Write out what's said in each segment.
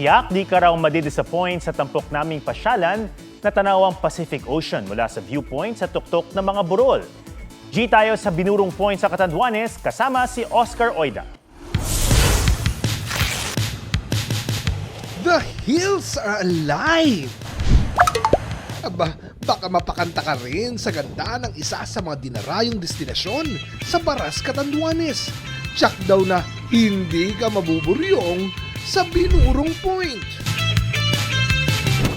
Tiyak di ka raw madidisappoint sa tampok naming pasyalan na tanawang Pacific Ocean mula sa viewpoint sa tuktok ng mga burol. G tayo sa binurong point sa Catanduanes kasama si Oscar Oida. The hills are alive! Aba, baka mapakanta ka rin sa ganda ng isa sa mga dinarayong destinasyon sa Baras, Catanduanes. Tsak daw na hindi ka mabuburyong sa binurong point.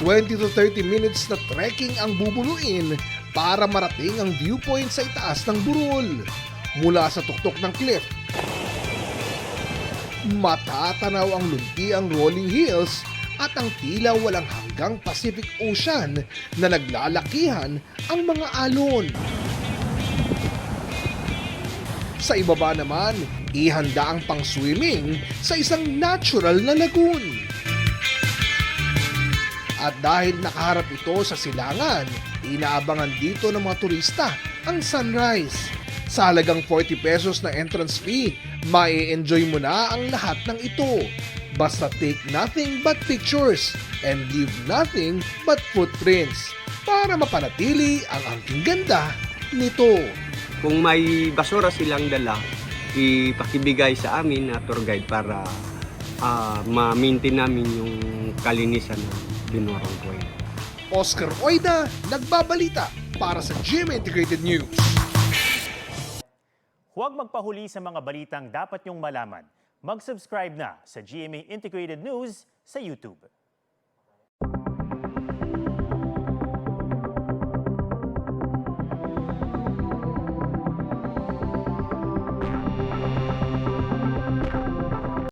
20 to 30 minutes na trekking ang bubuluin para marating ang viewpoint sa itaas ng burol. Mula sa tuktok ng cliff, matatanaw ang luntiang rolling hills at ang tila walang hanggang Pacific Ocean na naglalakihan ang mga alon. Sa ibaba naman, ihanda ang pang-swimming sa isang natural na lagoon. At dahil nakaharap ito sa silangan, inaabangan dito ng mga turista ang sunrise. Sa halagang 40 pesos na entrance fee, mai-enjoy mo na ang lahat ng ito. Basta take nothing but pictures and leave nothing but footprints para mapanatili ang angking ganda nito. Kung may basura silang dala, ipakibigay sa amin na tour guide para ma-maintain namin yung kalinisan ng Binurong Point. Oscar Oida, nagbabalita para sa GMA Integrated News. Huwag magpahuli sa mga balitang dapat niyong malaman. Mag-subscribe na sa GMA Integrated News sa YouTube.